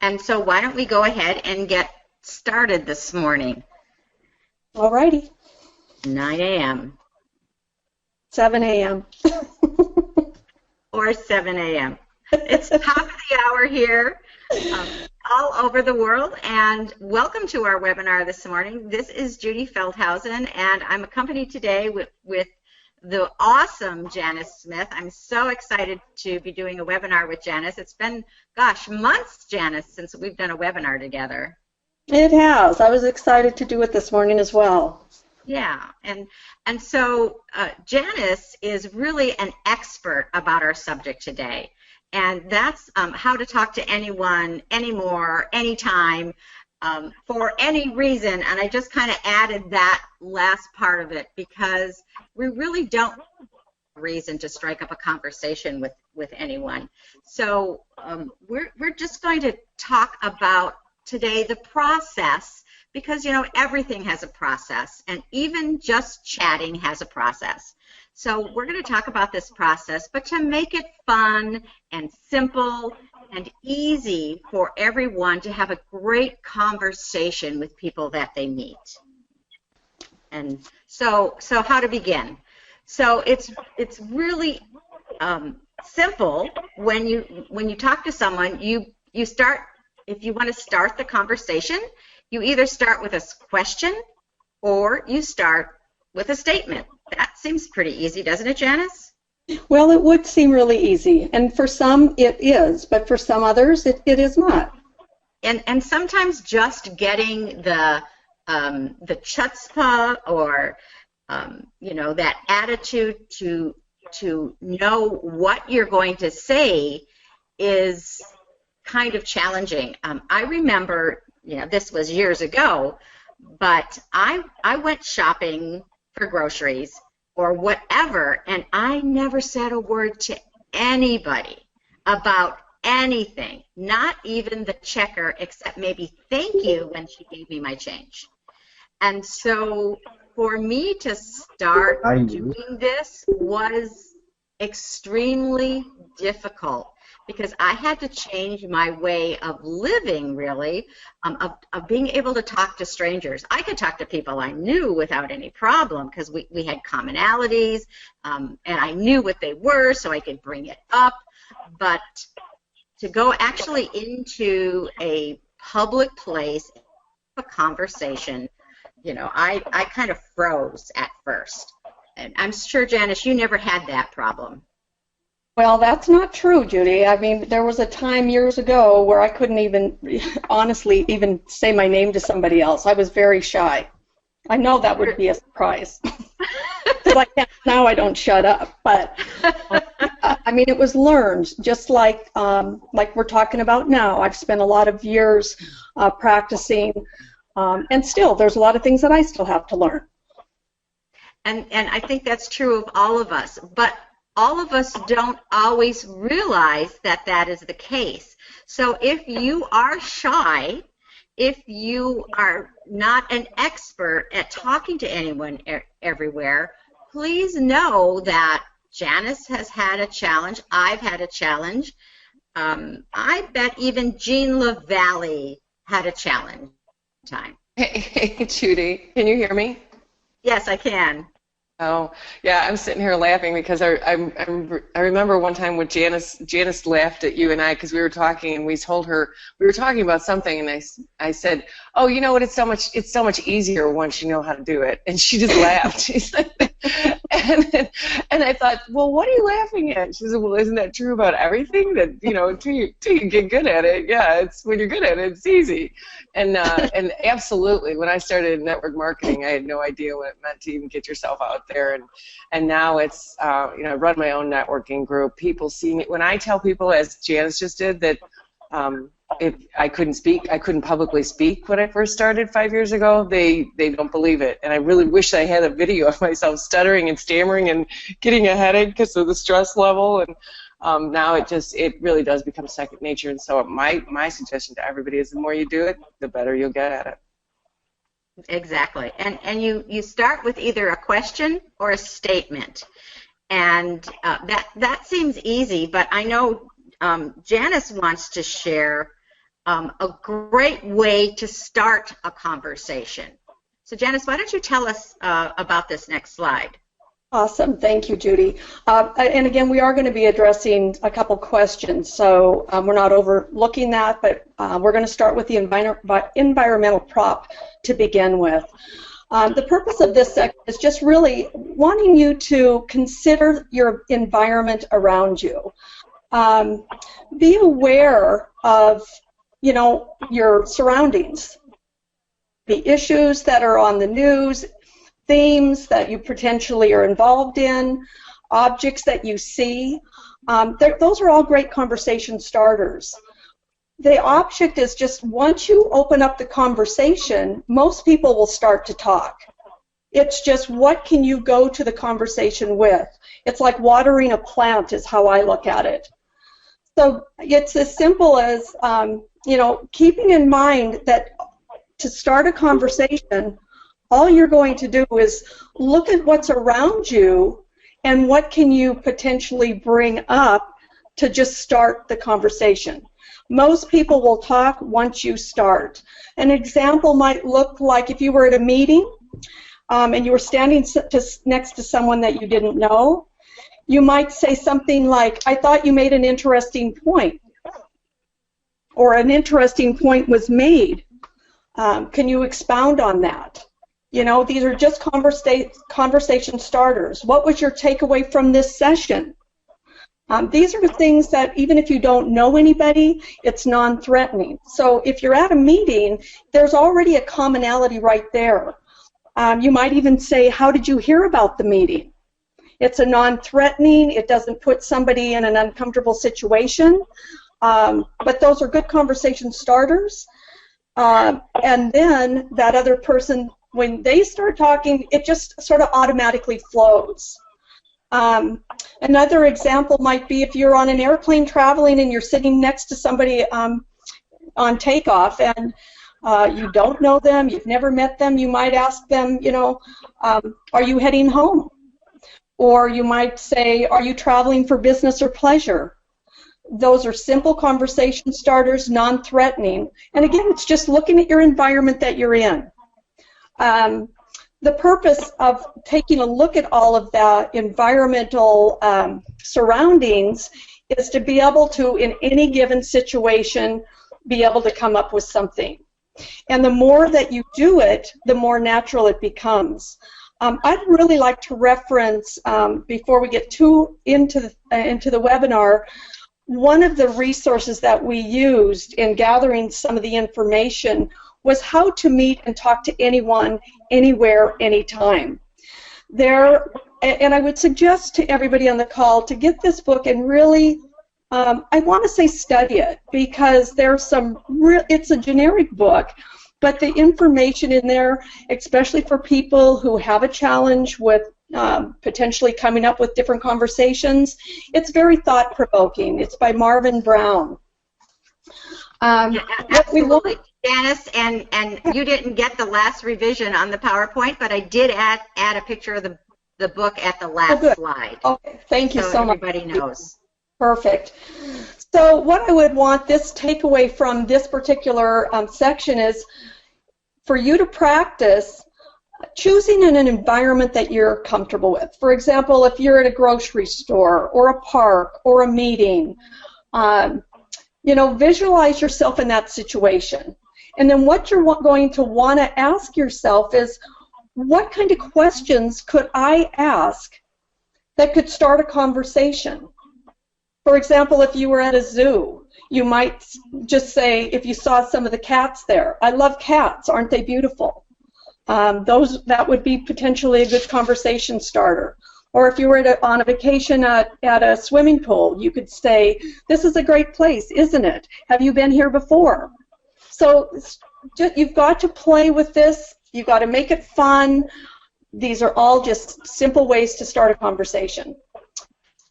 And so why don't we go ahead and get started this morning? All righty. 9 a.m. 7 a.m. or 7 a.m. It's top of the hour here all over the world, and welcome to our webinar this morning. This is Judy Feldhausen, and I'm accompanied today with the awesome Janice Smith. I'm so excited to be doing a webinar with Janice. It's been, gosh, months, Janice, since we've done a webinar together. It has. I was excited to do it this morning as well. Yeah, and so Janice is really an expert about our subject today, and that's how to talk to anyone, anymore, anytime, for any reason. And I just kind of added that last part of it because we really don't have a reason to strike up a conversation with anyone. So we're just going to talk about today the process, because, you know, everything has a process, and even just chatting has a process. So we're going to talk about this process, but to make it fun and simple and easy for everyone to have a great conversation with people that they meet. And so how to begin? So it's really simple. When you talk to someone, you start, if you want to start the conversation, you either start with a question or you start with a statement. That seems pretty easy, doesn't it, Janice? Well, it would seem really easy, and for some it is, but for some others it is not. And sometimes just getting the chutzpah or you know, that attitude to know what you're going to say is kind of challenging. I remember, you know, this was years ago, but I went shopping for groceries or whatever, and I never said a word to anybody about anything, not even the checker, except maybe thank you when she gave me my change. And so for me to start doing this was extremely difficult, because I had to change my way of living, really, of being able to talk to strangers. I could talk to people I knew without any problem because we had commonalities, and I knew what they were, so I could bring it up. But to go actually into a public place, a conversation, you know, I kind of froze at first. And I'm sure, Janice, you never had that problem. Well, that's not true, Judy. I mean, there was a time years ago where I couldn't even, honestly, even say my name to somebody else. I was very shy. I know that would be a surprise. Now I don't shut up, but I mean, it was learned, just like we're talking about now. I've spent a lot of years practicing, and still, there's a lot of things that I still have to learn. And I think that's true of all of us, but all of us don't always realize that that is the case. So if you are shy, if you are not an expert at talking to anyone everywhere, please know that Janice has had a challenge. I've had a challenge. I bet even Jean LaValle had a challenge time. Hey, Judy, can you hear me? Yes, I can. Oh, yeah, I'm sitting here laughing because I remember one time when Janice laughed at you and I because we were talking and we told her we were talking about something and I said, oh, you know what, it's so much easier once you know how to do it, and she just laughed. She's like, and I thought, well, what are you laughing at? She said, well, isn't that true about everything, that, you know, till you get good at it, yeah, it's when you're good at it, it's easy. And absolutely, when I started in network marketing, I had no idea what it meant to even get yourself out there, and now it's you know, I run my own networking group. People see me when I tell people, as Janice just did, that if I couldn't publicly speak when I first started 5 years ago, they don't believe it, and I really wish I had a video of myself stuttering and stammering and getting a headache because of the stress level. And now it really does become second nature. And so my suggestion to everybody is the more you do it, the better you'll get at it. Exactly. And you start with either a question or a statement. And that seems easy, but I know, Janice wants to share a great way to start a conversation. So Janice, why don't you tell us about this next slide? Awesome. Thank you, Judy. And again, we are going to be addressing a couple questions, so we're not overlooking that, but we're going to start with the environmental prop to begin with. The purpose of this section is just really wanting you to consider your environment around you. Be aware of, your surroundings, the issues that are on the news, themes that you potentially are involved in, objects that you see. Those are all great conversation starters. The object is just once you open up the conversation, most people will start to talk. It's just what can you go to the conversation with? It's like watering a plant is how I look at it. So it's as simple as, keeping in mind that to start a conversation, all you're going to do is look at what's around you and what can you potentially bring up to just start the conversation. Most people will talk once you start. An example might look like if you were at a meeting and you were standing next to someone that you didn't know, you might say something like, "I thought you made an interesting point," or "An interesting point was made. Can you expound on that?" These are just conversation starters. What was your takeaway from this session? These are things that even if you don't know anybody, it's non-threatening. So if you're at a meeting, there's already a commonality right there. You might even say, "How did you hear about the meeting?" It's a non-threatening. It doesn't put somebody in an uncomfortable situation. But those are good conversation starters. And then that other person, when they start talking, it just sort of automatically flows. Another example might be if you're on an airplane traveling and you're sitting next to somebody on takeoff and you don't know them, you've never met them, you might ask them, "Are you heading home?" Or you might say, "Are you traveling for business or pleasure?" Those are simple conversation starters, non-threatening. And again, it's just looking at your environment that you're in. The purpose of taking a look at all of the environmental surroundings is to be able to, in any given situation, be able to come up with something. And the more that you do it, the more natural it becomes. I'd really like to reference, before we get too into the webinar, one of the resources that we used in gathering some of the information was how to meet and talk to anyone, anywhere, anytime. And I would suggest to everybody on the call to get this book and really, I want to say study it, because there's it's a generic book, but the information in there, especially for people who have a challenge with potentially coming up with different conversations, it's very thought-provoking. It's by Marvin Brown. Yeah, absolutely. Janice, and you didn't get the last revision on the PowerPoint, but I did add a picture of the book at the last slide. Okay, thank you so much. Everybody knows. Perfect. So what I would want this takeaway from this particular section is for you to practice choosing in an environment that you're comfortable with. For example, if you're at a grocery store or a park or a meeting, visualize yourself in that situation. And then what you're going to want to ask yourself is, what kind of questions could I ask that could start a conversation? For example, if you were at a zoo, you might just say, if you saw some of the cats there, "I love cats, aren't they beautiful?" That would be potentially a good conversation starter. Or if you were on a vacation at a swimming pool, you could say, "This is a great place, isn't it? Have you been here before?" So you've got to play with this. You've got to make it fun. These are all just simple ways to start a conversation.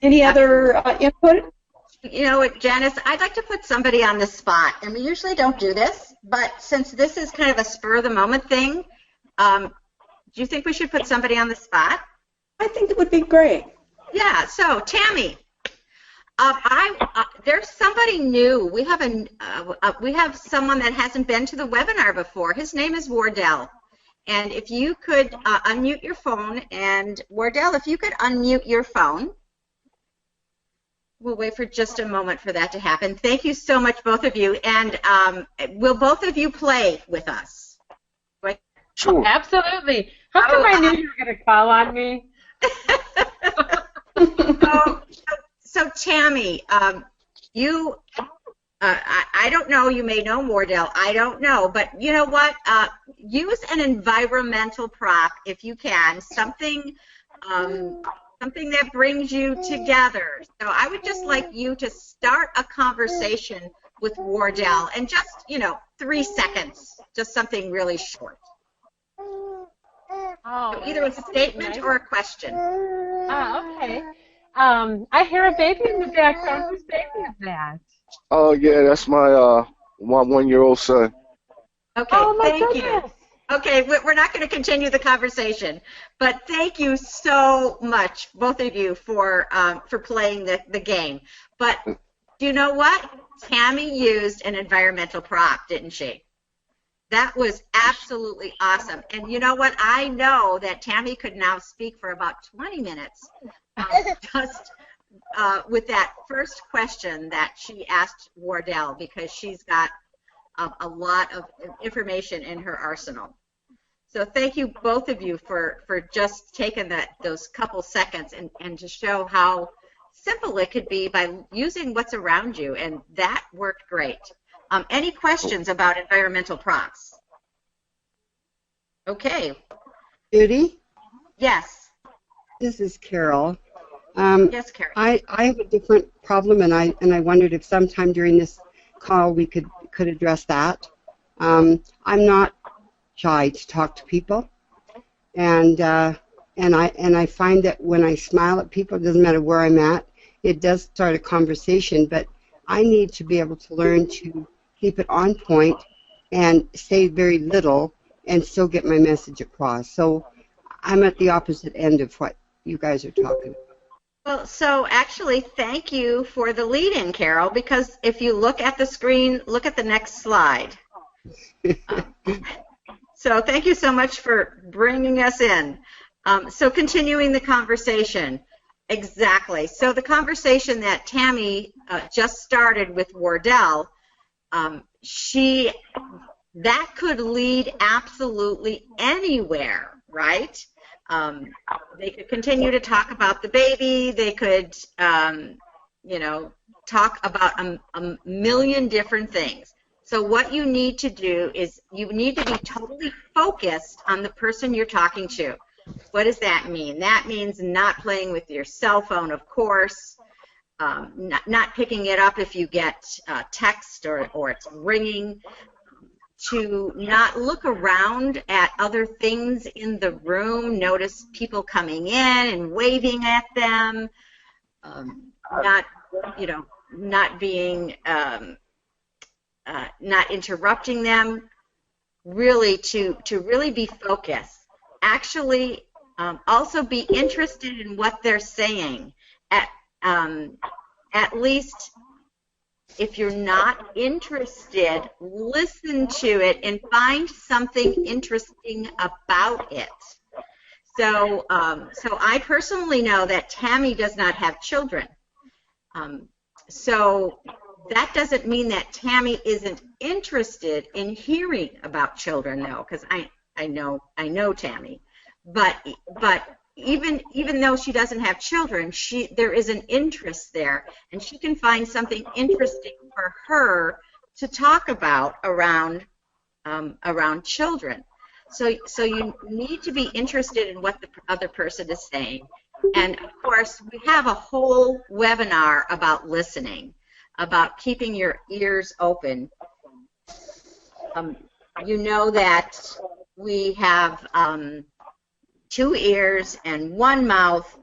Any other input? Janice, I'd like to put somebody on the spot, and we usually don't do this, but since this is kind of a spur-of-the-moment thing, do you think we should put somebody on the spot? I think it would be great. Yeah, so Tammy, There's somebody new. We have someone that hasn't been to the webinar before. His name is Wardell. And if you could unmute your phone, and Wardell, if you could unmute your phone. We'll wait for just a moment for that to happen. Thank you so much, both of you. And will both of you play with us? Right? Sure. Absolutely. How come I knew you were going to call on me? So Tammy, you, I don't know, you may know Wardell, I don't know, but you know what? Use an environmental prop if you can, something that brings you together. So I would just like you to start a conversation with Wardell, and just, 3 seconds, just something really short. Oh, So either a statement or a question. Oh, okay. I hear a baby in the background. Whose baby is that? Oh yeah, that's my 1-year-old son. Okay, Oh, my thank goodness. you. Okay, we're not going to continue the conversation, but thank you so much, both of you, for playing the game. But do you know what? Tammy used an environmental prop, didn't she? That was absolutely awesome. And you know what? I know that Tammy could now speak for about 20 minutes just with that first question that she asked Wardell, because she's got a lot of information in her arsenal. So thank you, both of you, for just taking those couple seconds and to show how simple it could be by using what's around you, and that worked great. Any questions about environmental prompts? Okay. Judy? Yes. This is Carol. Yes, Carol. I have a different problem, and I wondered if sometime during this call we could address that. I'm not shy to talk to people, and I find that when I smile at people, it doesn't matter where I'm at, it does start a conversation, but I need to be able to learn to keep it on point and say very little and still get my message across. So I'm at the opposite end of what you guys are talking about. Well, so actually, thank you for the lead-in, Carol, because if you look at the screen, look at the next slide. So thank you so much for bringing us in. So continuing the conversation. Exactly. So the conversation that Tammy just started with Wardell, that could lead absolutely anywhere, right? They could continue to talk about the baby. They could, talk about a million different things. So what you need to do is you need to be totally focused on the person you're talking to. What does that mean? That means not playing with your cell phone, of course, not picking it up if you get text or it's ringing, to not look around at other things in the room, notice people coming in and waving at them, not being, not interrupting them, really to really be focused. Actually, also be interested in what they're saying. At least if you're not interested, listen to it and find something interesting about it. So I personally know that Tammy does not have children. So that doesn't mean that Tammy isn't interested in hearing about children, though, because I know Tammy. But even though she doesn't have children, there is an interest there, and she can find something interesting for her to talk about around children. So you need to be interested in what the other person is saying. And of course, we have a whole webinar about listening, about keeping your ears open. You know that we have 2 ears and 1 mouth,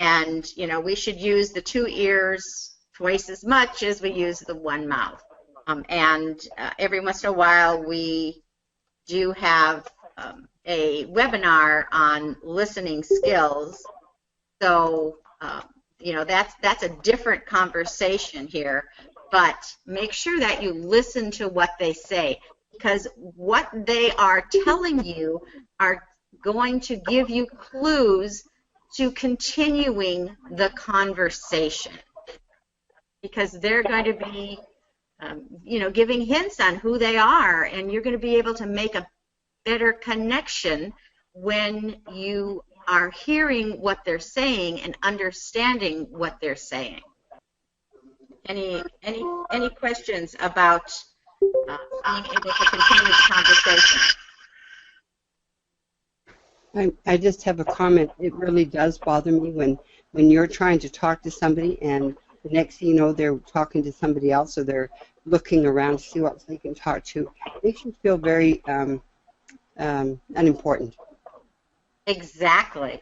and we should use the 2 ears twice as much as we use the 1 mouth. And every once in a while we do have a webinar on listening skills. So that's a different conversation here. But make sure that you listen to what they say, because what they are telling you are going to give you clues to continuing the conversation, because they're going to be, giving hints on who they are, and you're going to be able to make a better connection when you are hearing what they're saying and understanding what they're saying. Any questions about being able to continue the conversation? I just have a comment. It really does bother me when you're trying to talk to somebody and the next thing you know they're talking to somebody else, or they're looking around to see what they can talk to. It makes you feel very unimportant. Exactly.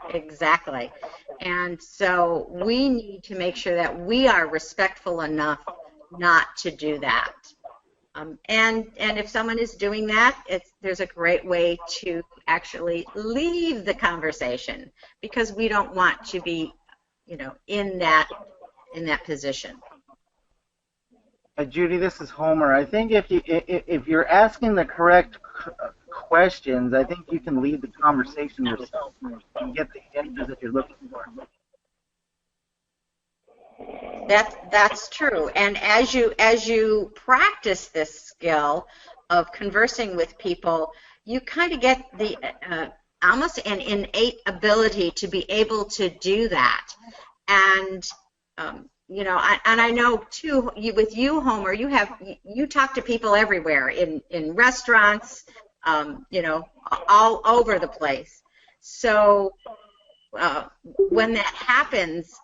And so we need to make sure that we are respectful enough not to do that. And if someone is doing that, there's a great way to actually leave the conversation, because we don't want to be, in that position. Judy, this is Homer. I think if you're asking the correct questions, I think you can lead the conversation yourself and get the answers that you're looking for. That's true. And as you practice this skill of conversing with people, you kind of get the almost an innate ability to be able to do that. And and I know too, with you, Homer, you talk to people everywhere, in restaurants, all over the place. So when that happens,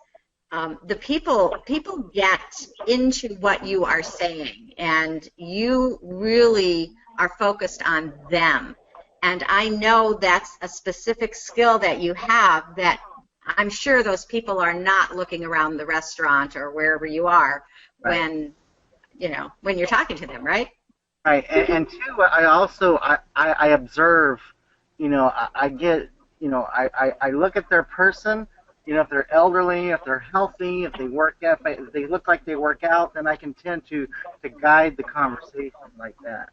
the people get into what you are saying, and you really are focused on them. And I know that's a specific skill that you have, that I'm sure those people are not looking around the restaurant or wherever you are when you're talking to them, right? Right, and two, I also I observe, I get, I look at their person, if they're elderly, if they're healthy, if they if they look like they work out, then I can tend to guide the conversation like that.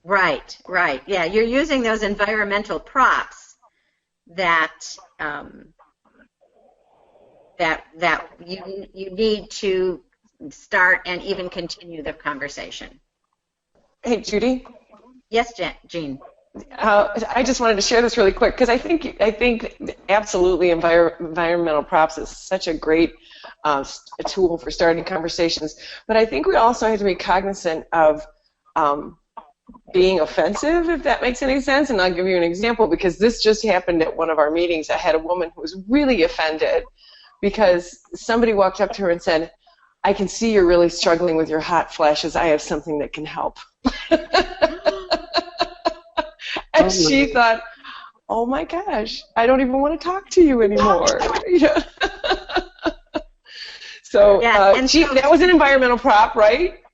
Right. Yeah, you're using those environmental props that you need to start and even continue the conversation. Hey, Judy? Yes, Jean. I just wanted to share this really quick, because I think absolutely environmental props is such a great tool for starting conversations. But I think we also have to be cognizant of being offensive, if that makes any sense. And I'll give you an example, because this just happened at one of our meetings. I had a woman who was really offended because somebody walked up to her and said, "I can see you're really struggling with your hot flashes. I have something that can help." And she thought, "Oh my gosh, I don't even want to talk to you anymore." So, that was an environmental prop, right?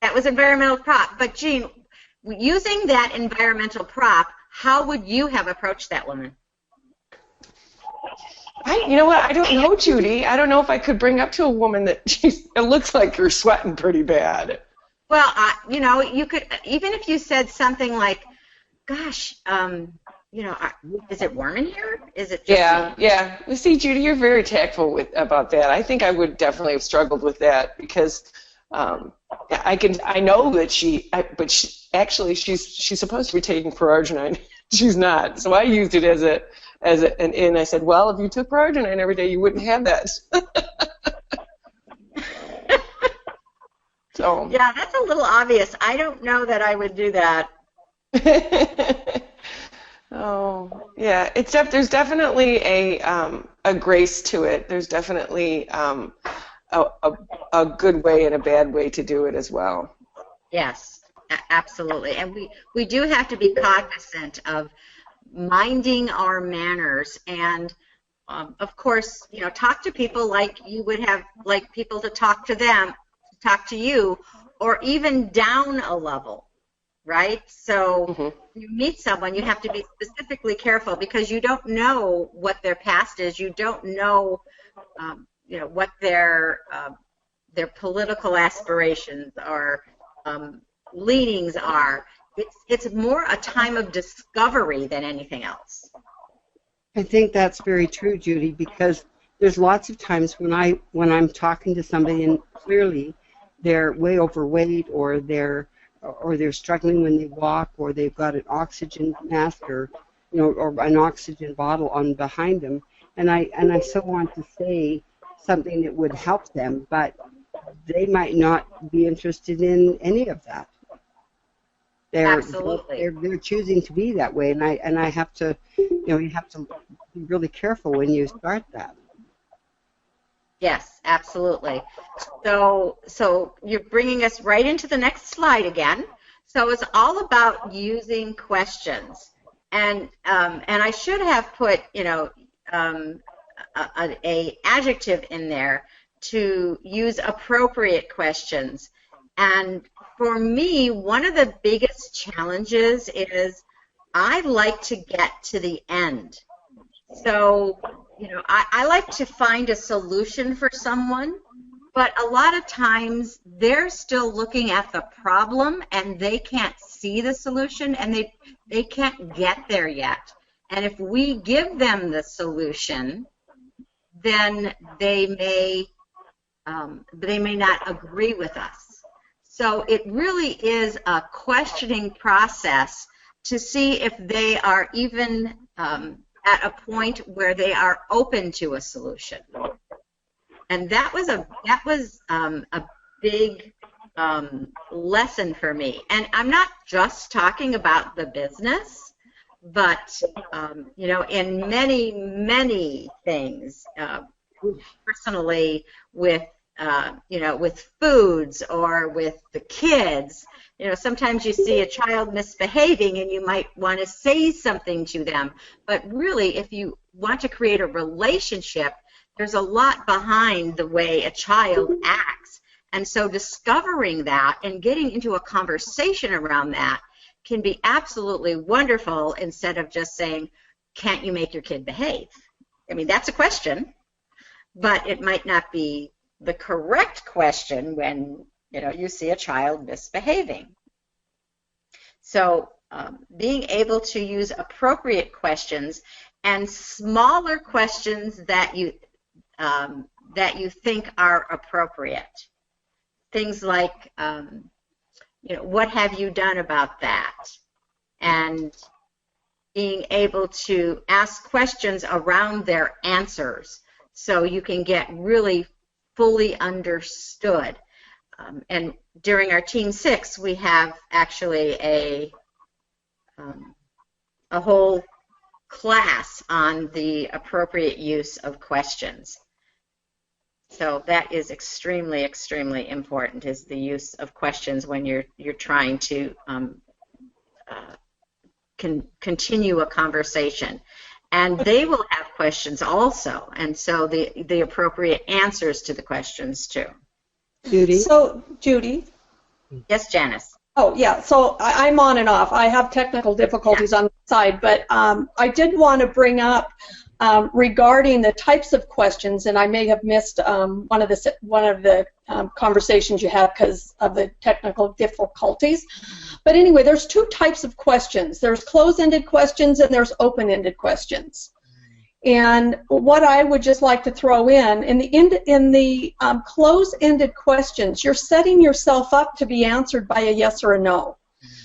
That was an environmental prop. But Jean, using that environmental prop, how would you have approached that woman? You know what? I don't know, Judy. I don't know if I could bring up to a woman that it looks like you're sweating pretty bad. Well, you could, even if you said something like, "Gosh, is it warm in here? Is it just Yeah. You see, Judy, you're very tactful about that. I think I would definitely have struggled with that, because I know that she's supposed to be taking Ferarginine. She's not. So I used it and I said, well, if you took Ferarginine every day, you wouldn't have that. So. Yeah, that's a little obvious. I don't know that I would do that. Oh, yeah. There's definitely a grace to it. There's definitely a good way and a bad way to do it as well. Yes, absolutely. And we do have to be cognizant of minding our manners, and of course, talk to people like you would have like people to talk to them, talk to you, or even down a level, right? So you meet someone, you have to be specifically careful, because you don't know what their past is. You don't know what their political aspirations or leanings are. It's more a time of discovery than anything else. I think that's very true, Judy, because there's lots of times when I'm talking to somebody and clearly they're way overweight or they're struggling when they walk or they've got an oxygen mask or an oxygen bottle on behind them, and I so want to say something that would help them, but they might not be interested in any of that. Absolutely. They're choosing to be that way, and I have to, you have to be really careful when you start that. Yes, absolutely. So you're bringing us right into the next slide again. So it's all about using questions, and I should have put a adjective in there to use appropriate questions. And for me, one of the biggest challenges is I like to get to the end. So, I like to find a solution for someone, but a lot of times they're still looking at the problem and they can't see the solution and they can't get there yet. And if we give them the solution, then they may not agree with us. So it really is a questioning process to see if they are even at a point where they are open to a solution. And that was a big lesson for me. And I'm not just talking about the business, but in many things, personally with foods or with the kids. Sometimes you see a child misbehaving and you might want to say something to them. But really, if you want to create a relationship, there's a lot behind the way a child acts. And so discovering that and getting into a conversation around that can be absolutely wonderful instead of just saying, can't you make your kid behave? I mean, that's a question, but it might not be the correct question when you see a child misbehaving. So being able to use appropriate questions and smaller questions that you think are appropriate. Things like what have you done about that? And being able to ask questions around their answers so you can get really fully understood. And during our Team 6, we have actually a whole class on the appropriate use of questions. So that is extremely, extremely important, is the use of questions when you're trying to continue a conversation. And they will have questions also, and so the appropriate answers to the questions too. Judy? So, Judy? Yes, Janice? Oh, yeah, so I'm on and off. I have technical difficulties on the side, but I did want to bring up regarding the types of questions, and I may have missed one of the conversations you had because of the technical difficulties. But anyway, there's two types of questions. There's closed-ended questions and there's open-ended questions. And what I would just like to throw in the closed-ended questions, you're setting yourself up to be answered by a yes or a no.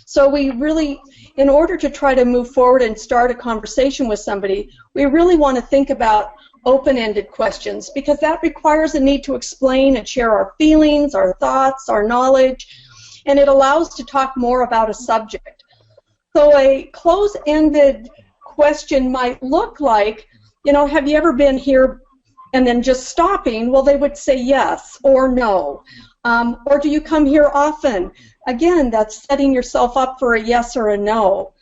So we really, in order to try to move forward and start a conversation with somebody, we really want to think about open-ended questions because that requires a need to explain and share our feelings, our thoughts, our knowledge, and it allows to talk more about a subject. So a closed-ended question might look like, have you ever been here, and then just stopping, well, they would say yes or no. Or do you come here often? Again, that's setting yourself up for a yes or a no.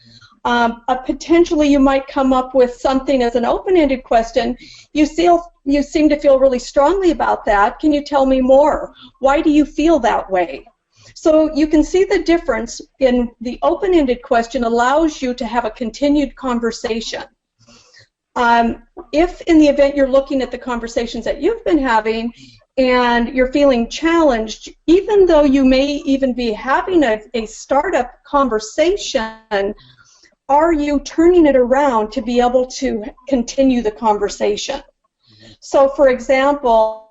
Potentially you might come up with something as an open-ended question. You seem to feel really strongly about that. Can you tell me more? Why do you feel that way? So you can see the difference in the open-ended question allows you to have a continued conversation. If in the event you're looking at the conversations that you've been having and you're feeling challenged, even though you may even be having a startup conversation, are you turning it around to be able to continue the conversation? So, for example,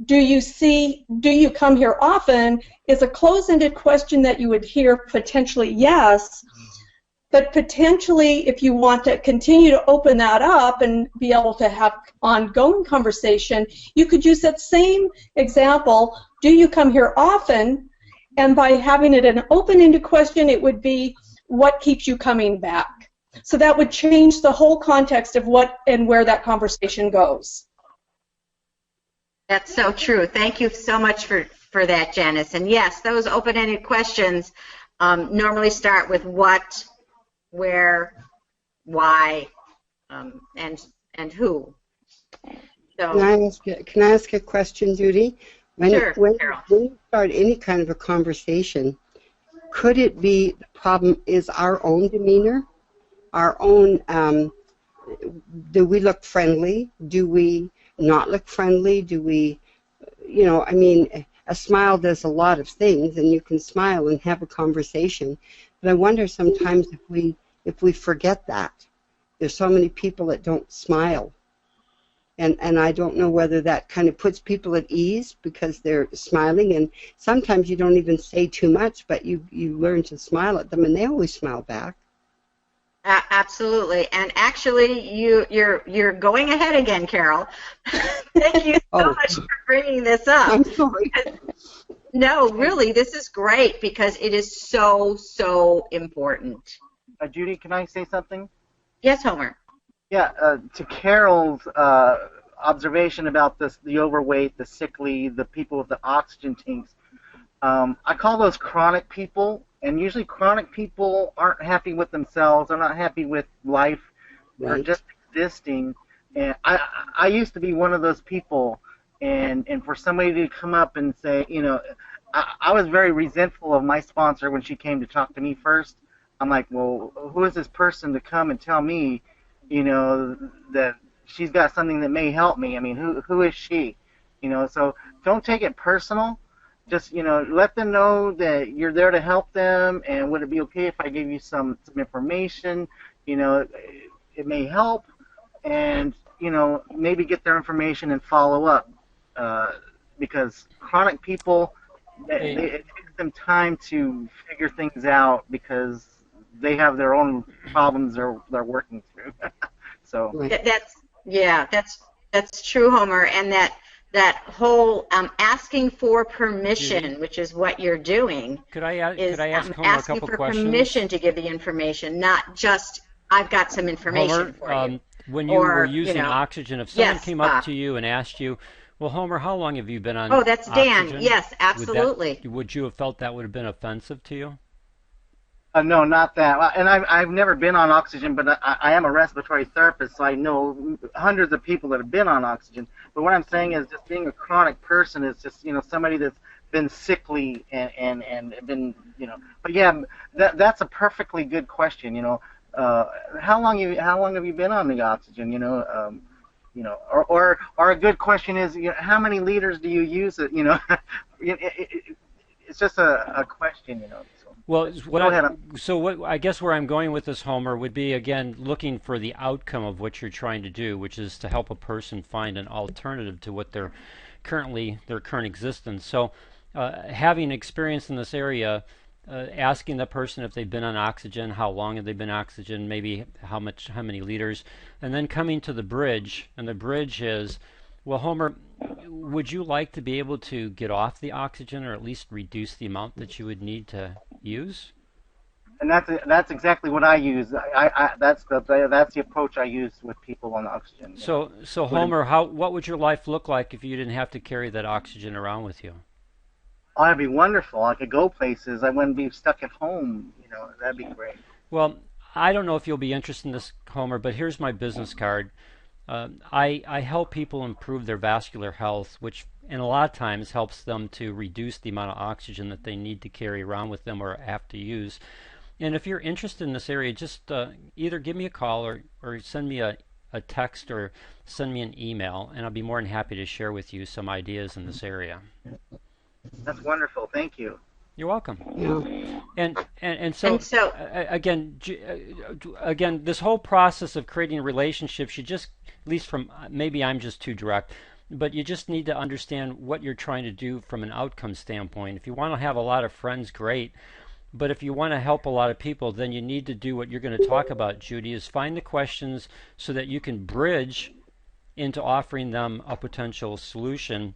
do you come here often is a close-ended question that you would hear potentially yes, but potentially if you want to continue to open that up and be able to have ongoing conversation, you could use that same example, do you come here often? And by having it an open-ended question, it would be, what keeps you coming back? So that would change the whole context of what and where that conversation goes. That's so true. Thank you so much for that, Janice. And yes, those open-ended questions normally start with what, where, why, and who. So, Can I ask a question, Judy? Sure, when Carol. you start any kind of a conversation, could it be the problem is our own demeanor, our own, do we look friendly? Do we not look friendly? Do we, I mean, a smile does a lot of things, and you can smile and have a conversation. But I wonder sometimes if we forget that. There's so many people that don't smile. And I don't know whether that kind of puts people at ease because they're smiling, and sometimes you don't even say too much, but you learn to smile at them, and they always smile back. Absolutely, and actually, you're going ahead again, Carol. Thank you so much for bringing this up. I'm sorry. No, really, this is great because it is so important. Judy, can I say something? Yes, Homer. Yeah, to Carol's observation about the overweight, the sickly, the people with the oxygen tanks, I call those chronic people, and usually chronic people aren't happy with themselves, they're not happy with life, they're just existing. And I used to be one of those people, and for somebody to come up and say, I was very resentful of my sponsor when she came to talk to me first. I'm like, well, who is this person to come and tell me, that she's got something that may help me? I mean, who is she? So don't take it personal. Just, let them know that you're there to help them, and would it be okay if I gave you some information? It may help, and, maybe get their information and follow up, because chronic people, it takes them time to figure things out because they have their own problems they're working through. So that's true, Homer, and that whole asking for permission, which is what you're doing. Could I ask Homer a couple questions? Asking for permission to give the information, not just I've got some information for you. When you were using oxygen, if someone came up to you and asked you, well, Homer, how long have you been on oxygen? Oh, that's Dan. Yes, absolutely. Would you have felt that would have been offensive to you? No, not that. And I've never been on oxygen, but I am a respiratory therapist, so I know hundreds of people that have been on oxygen. But what I'm saying is just being a chronic person is just, somebody that's been sickly and been, But yeah, that's a perfectly good question, How long have you been on the oxygen, or a good question is, how many liters do you use it, It's just a question, Well, I guess where I'm going with this, Homer, would be, again, looking for the outcome of what you're trying to do, which is to help a person find an alternative to what their current existence. So having experience in this area, asking the person if they've been on oxygen, how long have they been on oxygen, maybe how many liters, and then coming to the bridge, and the bridge is, well, Homer, would you like to be able to get off the oxygen or at least reduce the amount that you would need to use? And that's exactly what I use. That's the approach I use with people on oxygen. So Homer, what would your life look like if you didn't have to carry that oxygen around with you? Oh, that'd be wonderful. I could go places. I wouldn't be stuck at home. That'd be great. Well, I don't know if you'll be interested in this, Homer, but here's my business card. I help people improve their vascular health, which in a lot of times helps them to reduce the amount of oxygen that they need to carry around with them or have to use. And if you're interested in this area, just either give me a call or send me a a text or send me an email, and I'll be more than happy to share with you some ideas in this area. That's wonderful. Thank you. You're welcome. Yeah. And so again, this whole process of creating relationships, you just, at least from, maybe I'm just too direct, but you just need to understand what you're trying to do from an outcome standpoint. If you want to have a lot of friends, great. But if you want to help a lot of people, then you need to do what you're going to talk about, Judy, is find the questions so that you can bridge into offering them a potential solution,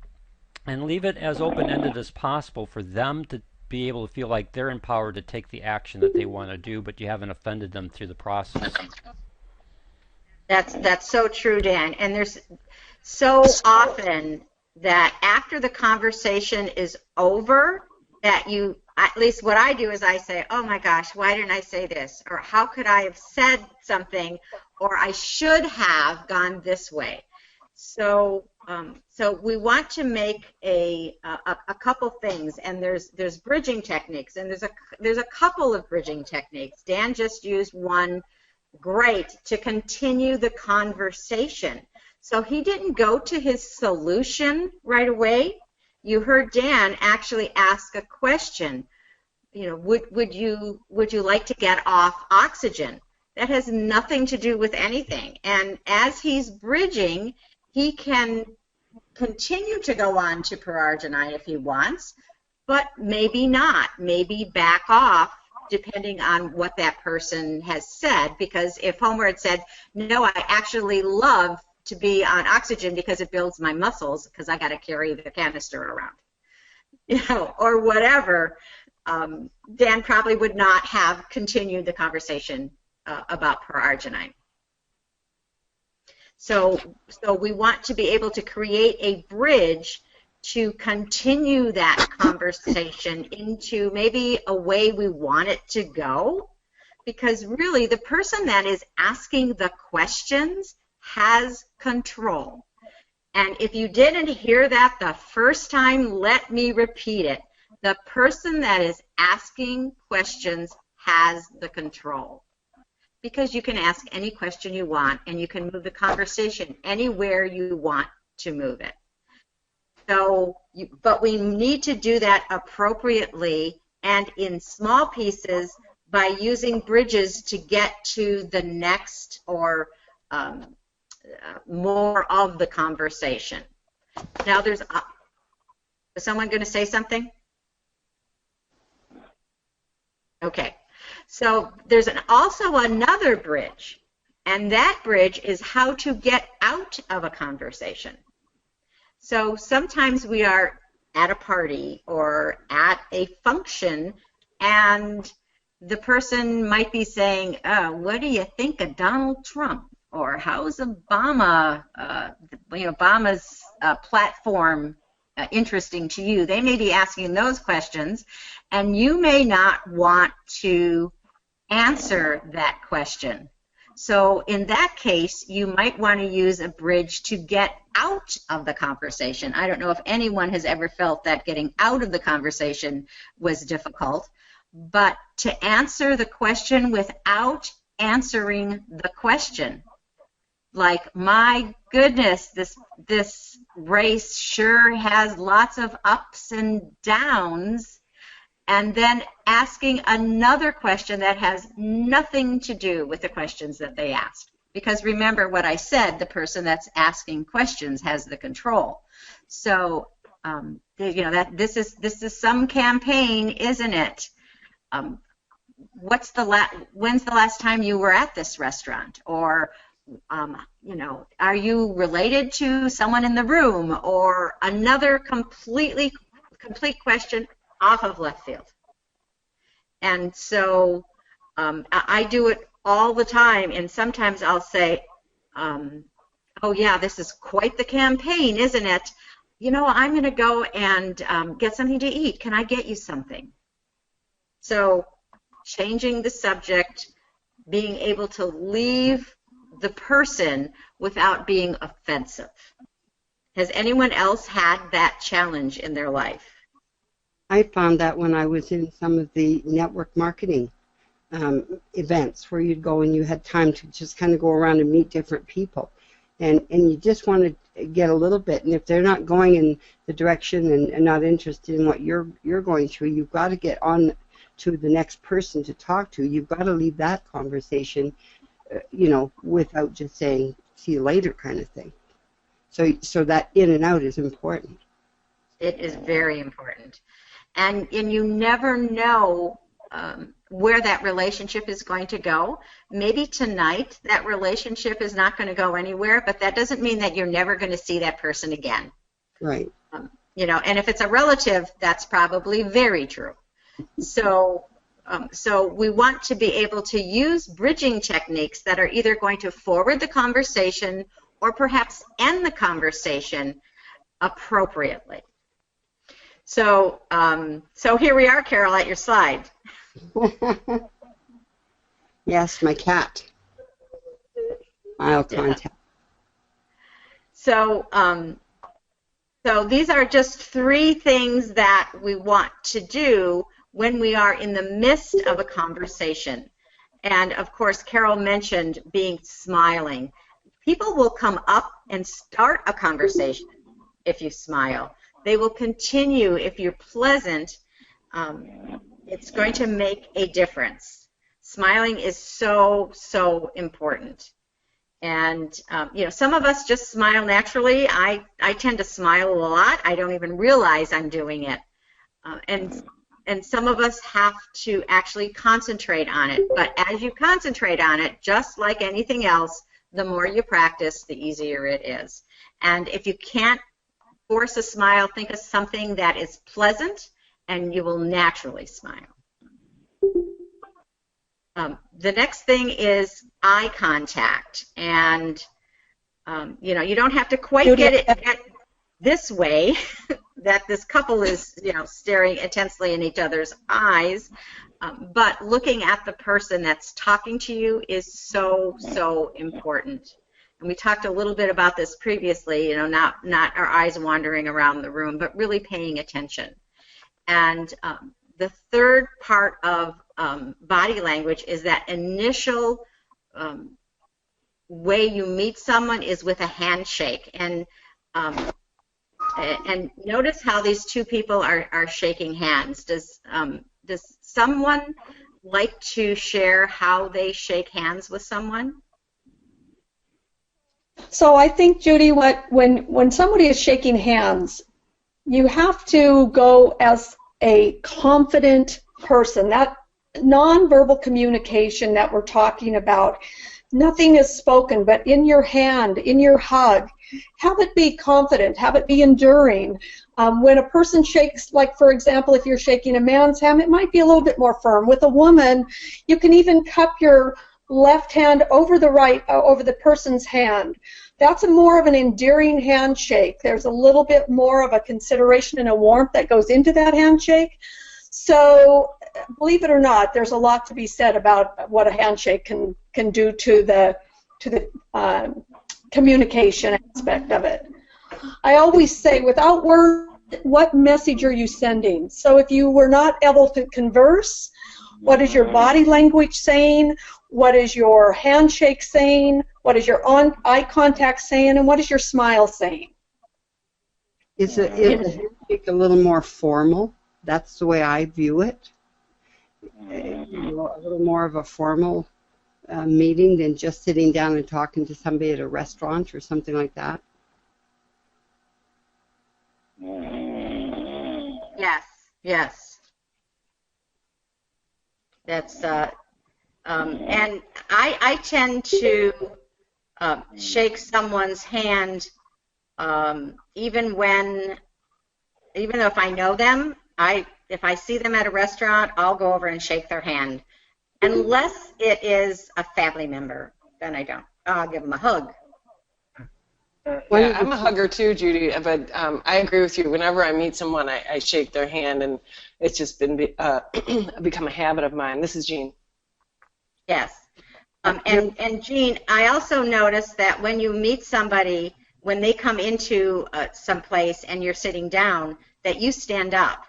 and leave it as open-ended as possible for them to be able to feel like they're empowered to take the action that they want to do, but you haven't offended them through the process. That's so true, Dan. And there's so often that after the conversation is over, that you, at least what I do is I say, oh my gosh, why didn't I say this? Or how could I have said something? Or I should have gone this way. So we want to make a couple things, and there's bridging techniques, and there's a couple of bridging techniques. Dan just used one, great, to continue the conversation. So he didn't go to his solution right away. You heard Dan actually ask a question. You know, would you like to get off oxygen? That has nothing to do with anything. And as he's bridging, he can continue to go on to perarginine if he wants, but maybe not. Maybe back off, depending on what that person has said. Because if Homer had said, no, I actually love to be on oxygen because it builds my muscles because I got to carry the canister around, you know, or whatever, Dan probably would not have continued the conversation about perarginine. So we want to be able to create a bridge to continue that conversation into maybe a way we want it to go, because really the person that is asking the questions has control. And if you didn't hear that the first time, let me repeat it. The person that is asking questions has the control. Because you can ask any question you want, and you can move the conversation anywhere you want to move it. So, but we need to do that appropriately and in small pieces by using bridges to get to the next or more of the conversation. Now, is someone going to say something? Okay. So there's also another bridge, and that bridge is how to get out of a conversation. So sometimes we are at a party or at a function, and the person might be saying, what do you think of Donald Trump? Or how's Obama, Obama's platform interesting to you? They may be asking those questions, and you may not want to answer that question. So in that case, you might want to use a bridge to get out of the conversation. I don't know if anyone has ever felt that getting out of the conversation was difficult, but to answer the question without answering the question. Like, my goodness, this race sure has lots of ups and downs, and then asking another question that has nothing to do with the questions that they asked. Because remember what I said, the person that's asking questions has the control. So, that this is some campaign, isn't it? When's the last time you were at this restaurant? Or are you related to someone in the room? Or another complete question off of left field. And so I do it all the time, and sometimes I'll say, oh yeah, this is quite the campaign, isn't it? I'm going to go and get something to eat. Can I get you something? So changing the subject, being able to leave the person without being offensive. Has anyone else had that challenge in their life? I found that when I was in some of the network marketing events where you'd go and you had time to just kind of go around and meet different people. and you just want to get a little bit. And if they're not going in the direction and not interested in what you're going through, you've got to get on to the next person to talk to. You've got to leave that conversation, without just saying "see you later" kind of thing. So that in and out is important. It is very important, and you never know where that relationship is going to go. Maybe tonight that relationship is not going to go anywhere, but that doesn't mean that you're never going to see that person again. Right. And if it's a relative, that's probably very true. So we want to be able to use bridging techniques that are either going to forward the conversation or perhaps end the conversation appropriately. So here we are, Carol, at your slide. Yes, my cat. Eye contact. Yeah. So these are just 3 things that we want to do when we are in the midst of a conversation. And of course, Carol mentioned smiling. People will come up and start a conversation if you smile. They will continue if you're pleasant. It's going to make a difference. Smiling is so, so important. And, some of us just smile naturally. I tend to smile a lot. I don't even realize I'm doing it. And some of us have to actually concentrate on it. But as you concentrate on it, just like anything else, the more you practice, the easier it is. And if you can't force a smile, think of something that is pleasant, and you will naturally smile. The next thing is eye contact, and you don't have to quite get it this way that this couple is staring intensely in each other's eyes, but looking at the person that's talking to you is so, so important. And we talked a little bit about this previously, not our eyes wandering around the room, but really paying attention. And the third part of body language is that initial way you meet someone is with a handshake. And notice how these 2 people are shaking hands. Does someone like to share how they shake hands with someone? So I think, Judy, when somebody is shaking hands, you have to go as a confident person. That nonverbal communication that we're talking about, nothing is spoken, but in your hand, in your hug, have it be confident, have it be enduring. When a person shakes, like for example, if you're shaking a man's hand, it might be a little bit more firm. With a woman, you can even cup your left hand over the person's hand. That's more of an endearing handshake. There's a little bit more of a consideration and a warmth that goes into that handshake. So, believe it or not, there's a lot to be said about what a handshake can do to the communication aspect of it. I always say, without words, what message are you sending? So if you were not able to converse, what is your body language saying? What is your handshake saying? What is your eye contact saying? And what is your smile saying? Is the handshake a little more formal? That's the way I view it. A little more of a formal meeting than just sitting down and talking to somebody at a restaurant or something like that. Yes. That's and I tend to shake someone's hand even though if I know them. If I see them at a restaurant, I'll go over and shake their hand. Unless it is a family member, then I don't. I'll give them a hug. Yeah, I'm a hugger too, Judy, but I agree with you. Whenever I meet someone, I shake their hand, and it's just been become a habit of mine. This is Jean. Yes. And Jean, I also noticed that when you meet somebody, when they come into some place and you're sitting down, that you stand up.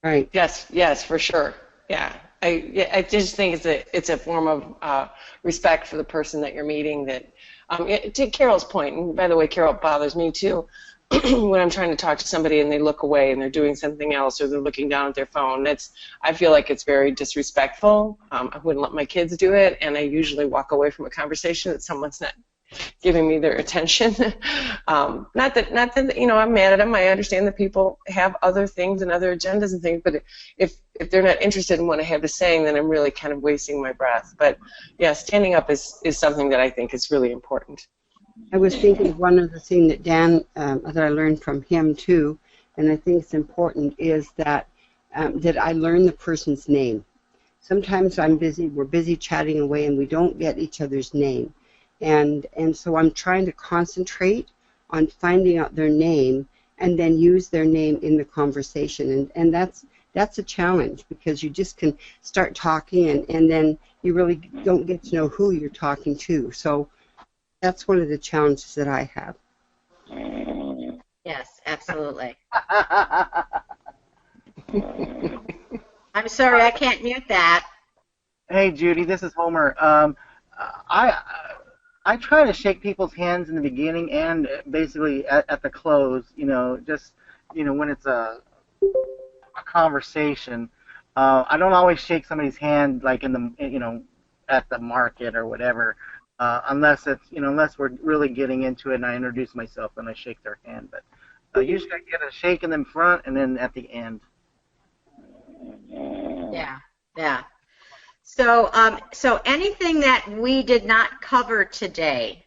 Right. Yes, for sure. Yeah. I just think it's a form of respect for the person that you're meeting. That To Carol's point, and by the way, Carol, bothers me too, when I'm trying to talk to somebody and they look away and they're doing something else or they're looking down at their phone. I feel like it's very disrespectful. I wouldn't let my kids do it, and I usually walk away from a conversation that someone's not giving me their attention. Not that I'm mad at them. I understand that people have other things and other agendas and things, but if they're not interested in what I have to say, then I'm really kind of wasting my breath. But yeah, standing up is something that I think is really important. I was thinking of one other thing that Dan, that I learned from him too, and I think it's important, is that that I learn the person's name. Sometimes we're busy chatting away and we don't get each other's name. And so I'm trying to concentrate on finding out their name and then use their name in the conversation. And that's a challenge, because you just can start talking and then you really don't get to know who you're talking to. So that's one of the challenges that I have. Yes, absolutely. I'm sorry, I can't mute that. Hey, Judy, this is Homer. I try to shake people's hands in the beginning and basically at the close. Just when it's a conversation. I don't always shake somebody's hand like in the at the market or whatever. Unless we're really getting into it and I introduce myself and I shake their hand. But usually I get a shake in the front and then at the end. Yeah. So anything that we did not cover today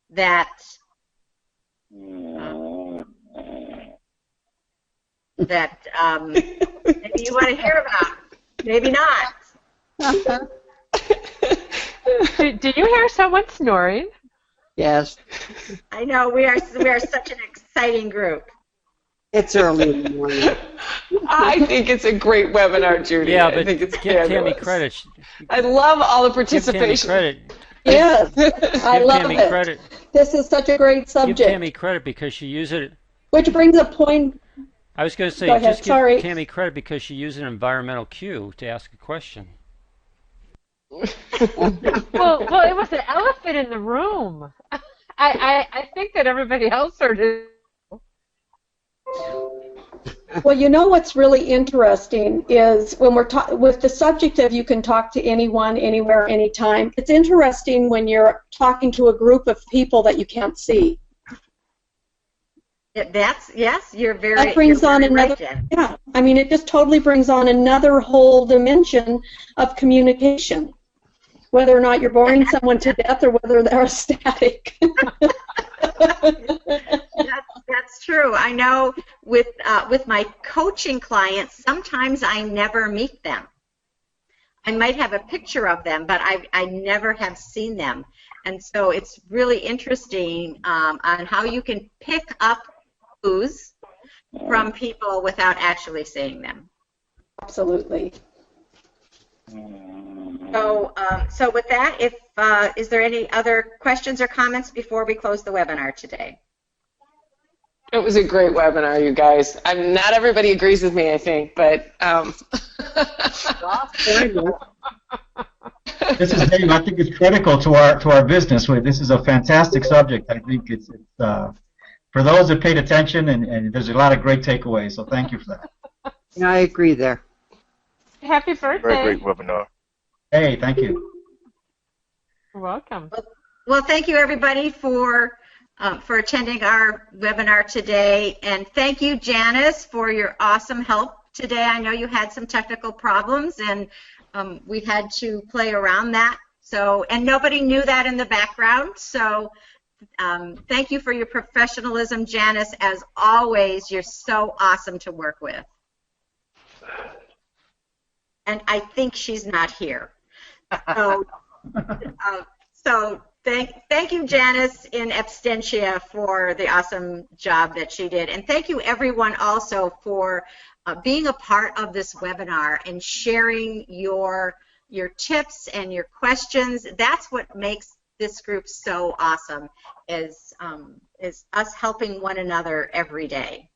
that maybe you want to hear about, maybe not. Do you hear someone snoring? Yes. I know, we are such an exciting group. It's early in the morning. I think it's a great webinar, Judy. Yeah, but I think it's give Tammy fabulous. credit. I love all the Give participation. Tammy credit. Yes, I Give love Tammy it. credit. This is such a great Give subject. Tammy credit because she used it. Which brings a point. I was going to say, Go ahead, just give sorry. Tammy credit because she used an environmental cue to ask a question. Well, it was an elephant in the room. I think that everybody else heard it. Well, you know what's really interesting is when we're with the subject of you can talk to anyone, anywhere, anytime. It's interesting when you're talking to a group of people that you can't see. Yes, you're very. That brings you're on very another. right, Jen. Yeah, I mean, it just totally brings on another whole dimension of communication. Whether or not you're boring someone to death or whether they're ecstatic. That's true. I know with my coaching clients, sometimes I never meet them. I might have a picture of them, but I never have seen them. And so it's really interesting on how you can pick up clues from people without actually seeing them. Absolutely. So with that, is there any other questions or comments before we close the webinar today? It was a great webinar, you guys. Not everybody agrees with me, I think, but This is Dave. I think it's critical to our business. This is a fantastic subject. I think it's for those that paid attention, and there's a lot of great takeaways. So thank you for that. Yeah, I agree there. Happy birthday. Very great webinar. Hey, thank you. You're welcome. Well, thank you everybody for attending our webinar today, and thank you, Janice, for your awesome help today. I know you had some technical problems, and we had to play around that. And nobody knew that in the background. So thank you for your professionalism, Janice. As always, you're so awesome to work with. And I think she's not here. So thank you, Janice in absentia, for the awesome job that she did. And thank you, everyone, also for being a part of this webinar and sharing your tips and your questions. That's what makes this group so awesome, is us helping one another every day.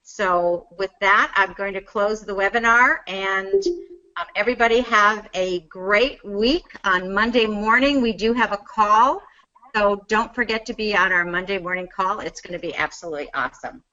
So with that, I'm going to close the webinar, and everybody have a great week. On Monday morning, we do have a call So don't forget to be on our Monday morning call. It's going to be absolutely awesome.